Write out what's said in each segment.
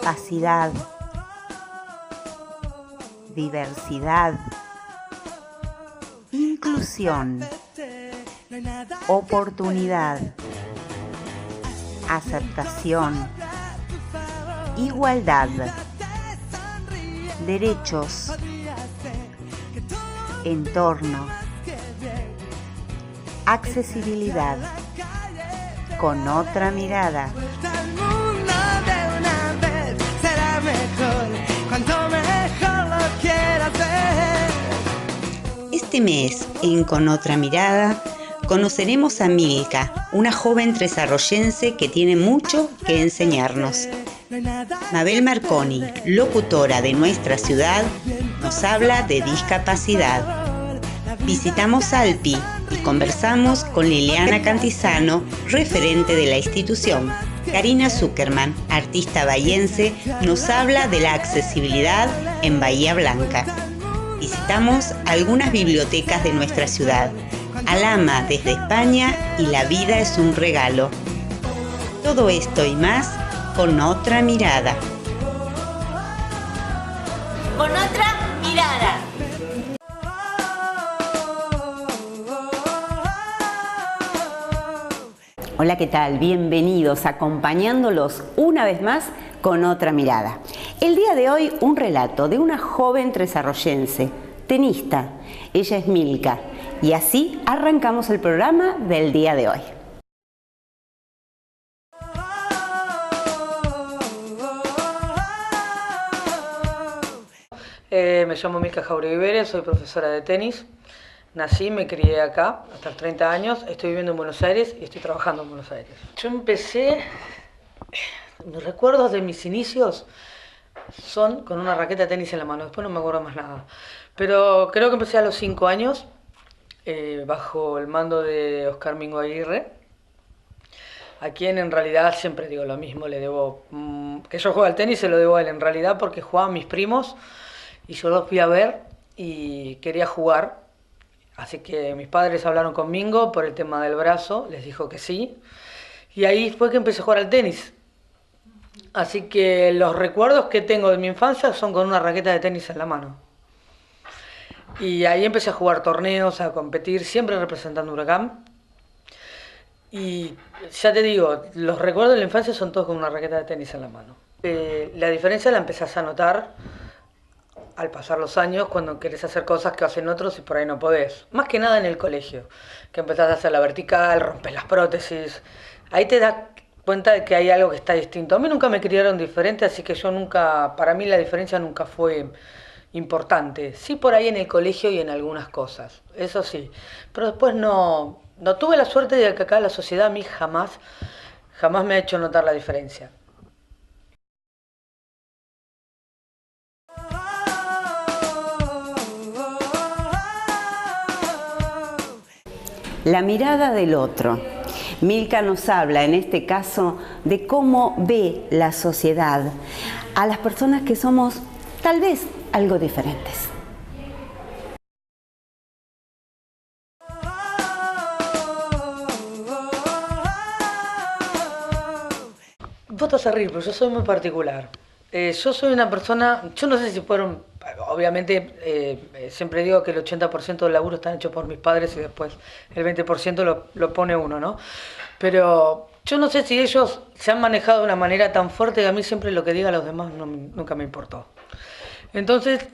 capacidad, diversidad, inclusión, oportunidad, aceptación, igualdad, derechos, entorno, accesibilidad, con otra mirada. Este mes, en Con Otra Mirada, conoceremos a Milka, una joven tresarroyense que tiene mucho que enseñarnos. Mabel Marconi, locutora de nuestra ciudad, nos habla de discapacidad. Visitamos Alpi y conversamos con Liliana Cantizano, referente de la institución. Karina Zuckerman, artista bahiense, nos habla de la accesibilidad en Bahía Blanca. Visitamos algunas bibliotecas de nuestra ciudad. Alama desde España y La vida es un regalo. Todo esto y más con otra mirada. Con otra mirada. Hola, ¿qué tal? Bienvenidos, acompañándolos una vez más con otra mirada. El día de hoy un relato de una joven tresarroyense, tenista. Ella es Milka y así arrancamos el programa del día de hoy. Me llamo Milka Jauregui, soy profesora de tenis. Nací, me crié acá hasta los 30 años, estoy viviendo en Buenos Aires y estoy trabajando en Buenos Aires. Yo empecé, mis recuerdos de mis inicios son con una raqueta de tenis en la mano, después no me acuerdo más nada. Pero creo que empecé a los 5 años, bajo el mando de Oscar Mingo Aguirre, a quien en realidad siempre digo lo mismo, le debo, que yo juego al tenis se lo debo a él en realidad porque jugaban mis primos y yo los fui a ver y quería jugar. Así que mis padres hablaron con Mingo por el tema del brazo, les dijo que sí. Y ahí fue que empecé a jugar al tenis. Así que los recuerdos que tengo de mi infancia son con una raqueta de tenis en la mano. Y ahí empecé a jugar torneos, a competir, siempre representando Huracán. Y ya te digo, los recuerdos de la infancia son todos con una raqueta de tenis en la mano. La diferencia la empezás a notar al pasar los años, cuando querés hacer cosas que hacen otros y por ahí no podés. Más que nada en el colegio, que empezás a hacer la vertical, rompes las prótesis. Ahí te das cuenta de que hay algo que está distinto. A mí nunca me criaron diferente, así que yo nunca, para mí la diferencia nunca fue importante. Sí por ahí en el colegio y en algunas cosas, eso sí. Pero después no tuve la suerte de que acá la sociedad a mí jamás me ha hecho notar la diferencia. La mirada del otro. Milka nos habla en este caso de cómo ve la sociedad a las personas que somos tal vez algo diferentes. Vos te vas a reír, pero yo soy muy particular. Yo soy una persona, yo no sé si fueron, obviamente siempre digo que el 80% del laburo está hecho por mis padres y después el 20% lo pone uno, ¿no? Pero yo no sé si ellos se han manejado de una manera tan fuerte que a mí siempre lo que digan los demás nunca me importó. Entonces,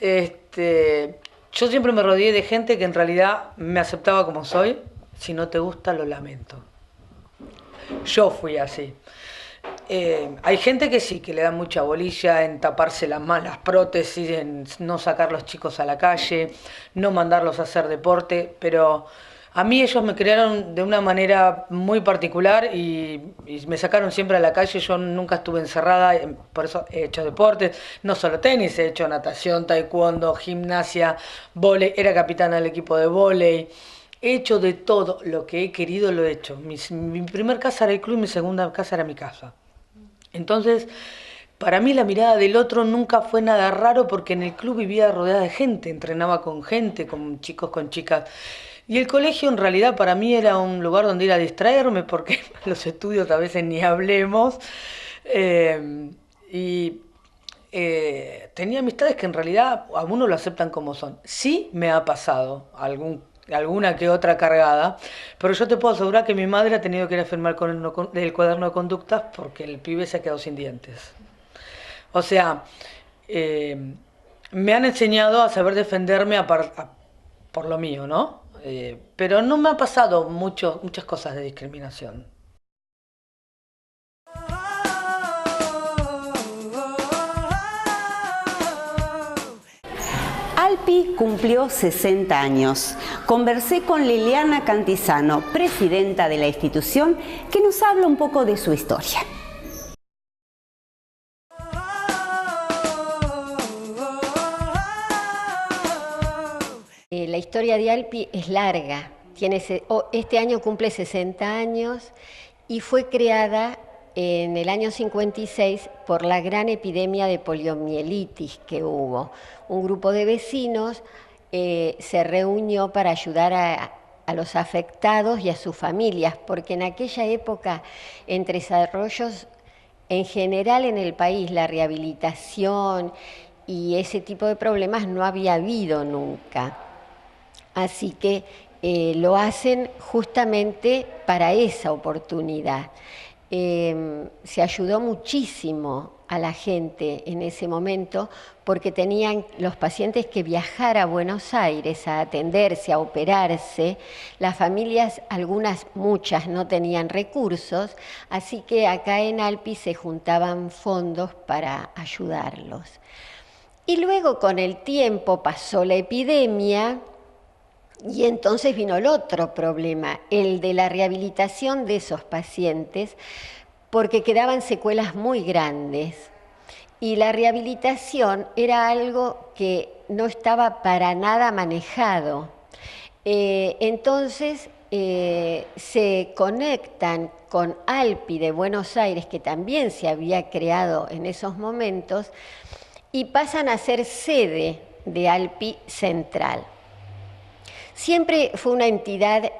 yo siempre me rodeé de gente que en realidad me aceptaba como soy. Si no te gusta, lo lamento. Yo fui así. Hay gente que sí, que le da mucha bolilla en taparse las malas prótesis, en no sacar los chicos a la calle, no mandarlos a hacer deporte, pero a mí ellos me criaron de una manera muy particular y me sacaron siempre a la calle. Yo nunca estuve encerrada, por eso he hecho deportes, no solo tenis, he hecho natación, taekwondo, gimnasia, vóley, era capitana del equipo de vóley. He hecho de todo lo que he querido, lo he hecho. Mi primer casa era el club y mi segunda casa era mi casa. Entonces, para mí la mirada del otro nunca fue nada raro porque en el club vivía rodeada de gente, entrenaba con gente, con chicos, con chicas. Y el colegio en realidad para mí era un lugar donde ir a distraerme porque los estudios a veces ni hablemos. Y tenía amistades que en realidad a uno lo aceptan como son. Sí me ha pasado alguna que otra cargada, pero yo te puedo asegurar que mi madre ha tenido que ir a firmar con el cuaderno de conductas porque el pibe se ha quedado sin dientes. O sea, me han enseñado a saber defenderme por lo mío, ¿no? Pero no me ha pasado muchas cosas de discriminación. Alpi cumplió 60 años. Conversé con Liliana Cantizano, presidenta de la institución, que nos habla un poco de su historia. La historia de Alpi es larga. Este año cumple 60 años y fue creada en el año 56 por la gran epidemia de poliomielitis que hubo. Un grupo de vecinos se reunió para ayudar a los afectados y a sus familias, porque en aquella época en Tres Arroyos, en general en el país, la rehabilitación y ese tipo de problemas no había habido nunca. Así que lo hacen justamente para esa oportunidad. Se ayudó muchísimo a la gente en ese momento porque tenían los pacientes que viajar a Buenos Aires a atenderse, a operarse. Las familias, muchas no tenían recursos, así que acá en Alpi se juntaban fondos para ayudarlos. Y luego con el tiempo pasó la epidemia. Y entonces vino el otro problema, el de la rehabilitación de esos pacientes, porque quedaban secuelas muy grandes. Y la rehabilitación era algo que no estaba para nada manejado. Entonces se conectan con Alpi de Buenos Aires, que también se había creado en esos momentos, y pasan a ser sede de Alpi Central. Siempre fue una entidad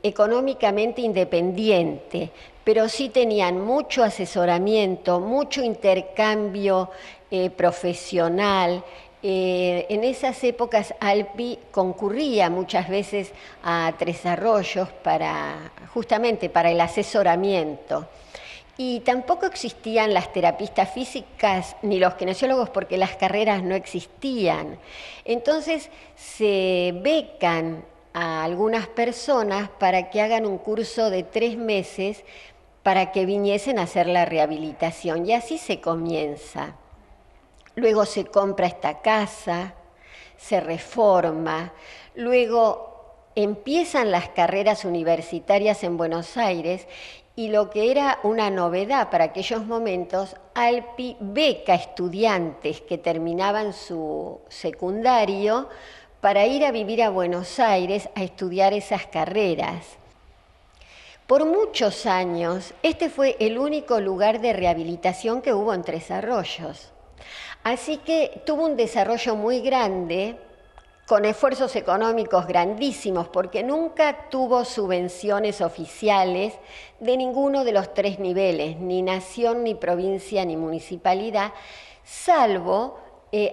económicamente independiente, pero sí tenían mucho asesoramiento, mucho intercambio profesional. En esas épocas Alpi concurría muchas veces a Tres Arroyos justamente para el asesoramiento. Y tampoco existían las terapistas físicas ni los kinesiólogos porque las carreras no existían. Entonces se becan a algunas personas para que hagan un curso de 3 meses para que viniesen a hacer la rehabilitación. Y así se comienza. Luego se compra esta casa, se reforma, luego empiezan las carreras universitarias en Buenos Aires. Y lo que era una novedad para aquellos momentos, Alpi beca estudiantes que terminaban su secundario para ir a vivir a Buenos Aires a estudiar esas carreras. Por muchos años, este fue el único lugar de rehabilitación que hubo en Tres Arroyos. Así que tuvo un desarrollo muy grande, con esfuerzos económicos grandísimos, porque nunca tuvo subvenciones oficiales de ninguno de los 3 niveles, ni nación, ni provincia, ni municipalidad, salvo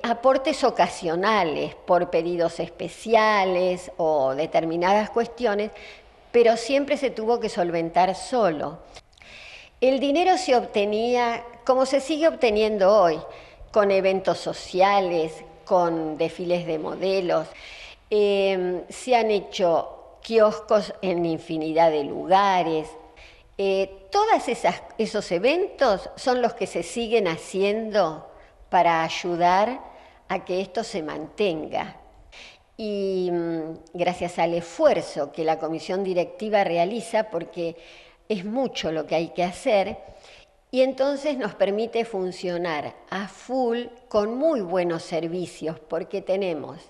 aportes ocasionales por pedidos especiales o determinadas cuestiones, pero siempre se tuvo que solventar solo. El dinero se obtenía, como se sigue obteniendo hoy, con eventos sociales, con desfiles de modelos. Se han hecho kioscos en infinidad de lugares. Todos esos eventos son los que se siguen haciendo para ayudar a que esto se mantenga. Y gracias al esfuerzo que la comisión directiva realiza, porque es mucho lo que hay que hacer, y entonces nos permite funcionar a full con muy buenos servicios, porque tenemos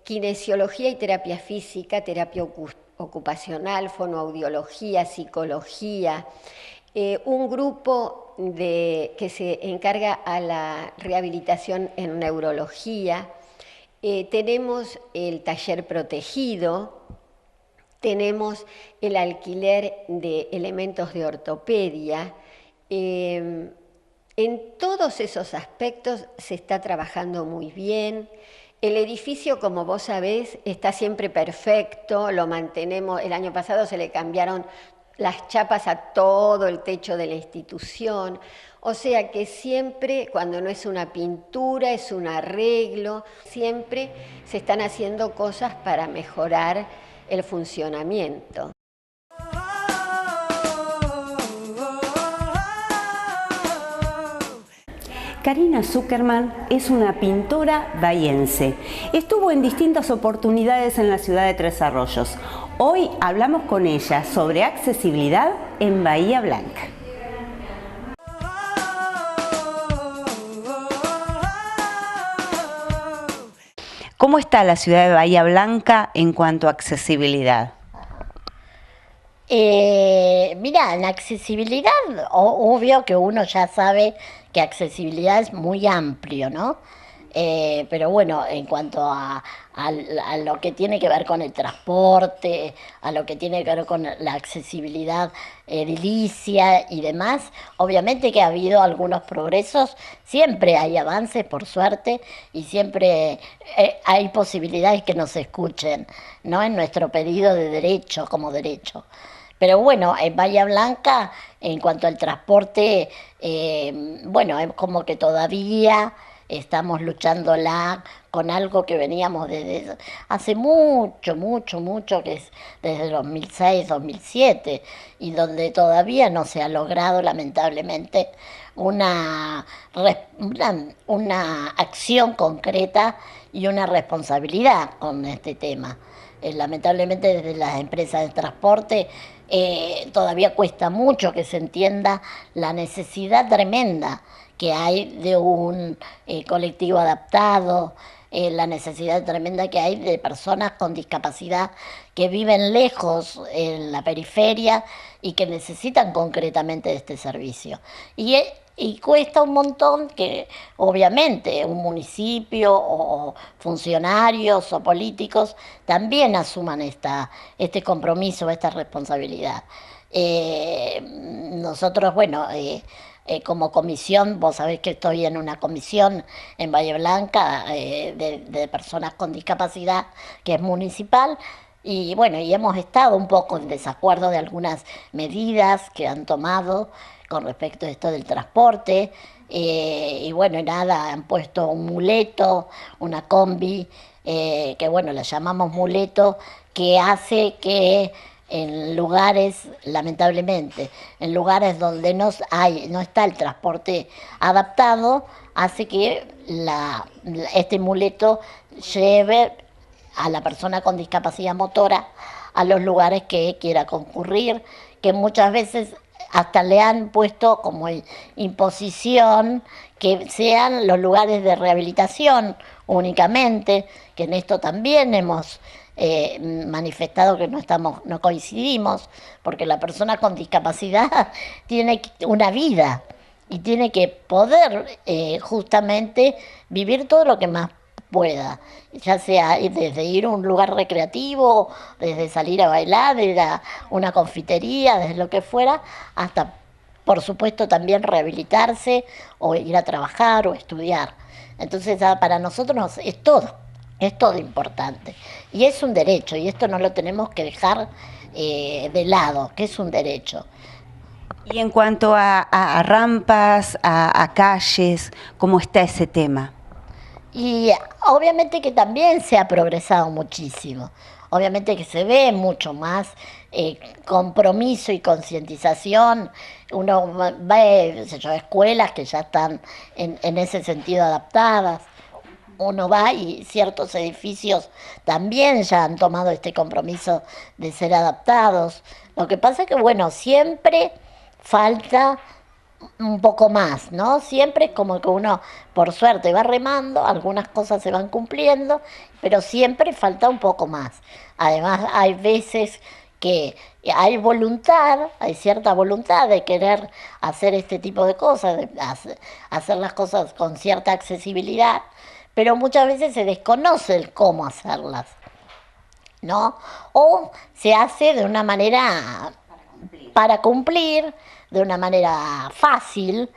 kinesiología y terapia física, terapia ocupacional, fonoaudiología, psicología, un grupo que se encarga a la rehabilitación en neurología, tenemos el taller protegido, tenemos el alquiler de elementos de ortopedia, En todos esos aspectos se está trabajando muy bien. El edificio, como vos sabés, está siempre perfecto, lo mantenemos. El año pasado se le cambiaron las chapas a todo el techo de la institución. O sea que siempre, cuando no es una pintura, es un arreglo, siempre se están haciendo cosas para mejorar el funcionamiento. Karina Zuckerman es una pintora bahiense. Estuvo en distintas oportunidades en la ciudad de Tres Arroyos. Hoy hablamos con ella sobre accesibilidad en Bahía Blanca. ¿Cómo está la ciudad de Bahía Blanca en cuanto a accesibilidad? Mira, la accesibilidad, obvio que uno ya sabe que accesibilidad es muy amplio, ¿no? Pero bueno, en cuanto a lo que tiene que ver con el transporte, a lo que tiene que ver con la accesibilidad edilicia y demás, obviamente que ha habido algunos progresos, siempre hay avances por suerte y siempre hay posibilidades que nos escuchen, ¿no? En nuestro pedido de derecho como derecho. Pero bueno, en Bahía Blanca, en cuanto al transporte, bueno, es como que todavía estamos luchándola con algo que veníamos desde hace mucho, que es desde 2006, 2007, y donde todavía no se ha logrado, lamentablemente, una acción concreta y una responsabilidad con este tema. Lamentablemente desde las empresas de transporte todavía cuesta mucho que se entienda la necesidad tremenda que hay de un colectivo adaptado, la necesidad tremenda que hay de personas con discapacidad que viven lejos en la periferia y que necesitan concretamente de este servicio. Y cuesta un montón que obviamente un municipio o funcionarios o políticos también asuman este compromiso, esta responsabilidad. Nosotros, bueno, como comisión, vos sabés que estoy en una comisión en Bahía Blanca de personas con discapacidad, que es municipal, y bueno, y hemos estado un poco en desacuerdo de algunas medidas que han tomado con respecto a esto del transporte, y bueno, nada, han puesto un muleto, una combi, que bueno, la llamamos muleto, que hace que en lugares, lamentablemente, en lugares donde no está el transporte adaptado, hace que este muleto lleve a la persona con discapacidad motora a los lugares que quiera concurrir, que muchas veces hasta le han puesto como imposición que sean los lugares de rehabilitación únicamente, que en esto también hemos manifestado que no coincidimos, porque la persona con discapacidad tiene una vida y tiene que poder justamente vivir todo lo que más pueda, ya sea desde ir a un lugar recreativo, desde salir a bailar, desde a una confitería, desde lo que fuera, hasta por supuesto también rehabilitarse o ir a trabajar o estudiar. Entonces para nosotros es todo importante y es un derecho y esto no lo tenemos que dejar de lado, que es un derecho. Y en cuanto a rampas, a calles, ¿cómo está ese tema? Y obviamente que también se ha progresado muchísimo, obviamente que se ve mucho más compromiso y concientización. Uno ve, escuelas que ya están en ese sentido adaptadas. Uno va y ciertos edificios también ya han tomado este compromiso de ser adaptados. Lo que pasa es que, bueno, siempre falta un poco más, ¿no? Siempre es como que uno, por suerte, va remando, algunas cosas se van cumpliendo, pero siempre falta un poco más. Además, hay veces que hay cierta voluntad de querer hacer este tipo de cosas, de hacer las cosas con cierta accesibilidad, pero muchas veces se desconoce el cómo hacerlas, ¿no? O se hace de una manera para cumplir, de una manera fácil,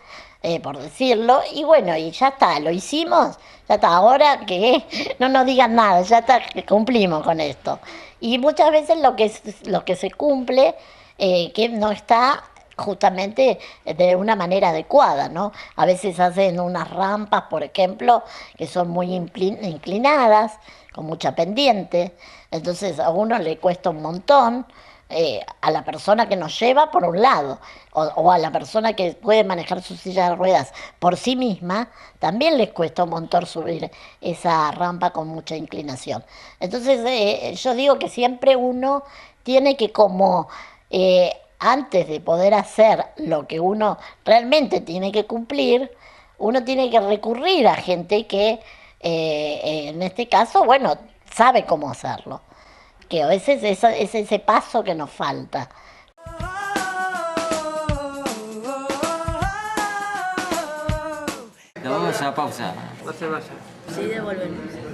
por decirlo, y bueno, y ya está, lo hicimos, ya está, ahora que no nos digan nada, ya está, cumplimos con esto. Y muchas veces lo que se cumple, que no está justamente de una manera adecuada, ¿no? A veces hacen unas rampas, por ejemplo, que son muy inclinadas, con mucha pendiente, entonces a uno le cuesta un montón, a la persona que nos lleva por un lado, o a la persona que puede manejar su silla de ruedas por sí misma, también les cuesta un montón subir esa rampa con mucha inclinación. Entonces yo digo que siempre uno tiene que como antes de poder hacer lo que uno realmente tiene que cumplir, uno tiene que recurrir a gente que en este caso, bueno, sabe cómo hacerlo, que a veces es ese paso que nos falta. Vamos a una pausa. Va a ser. Sí, devolvemos.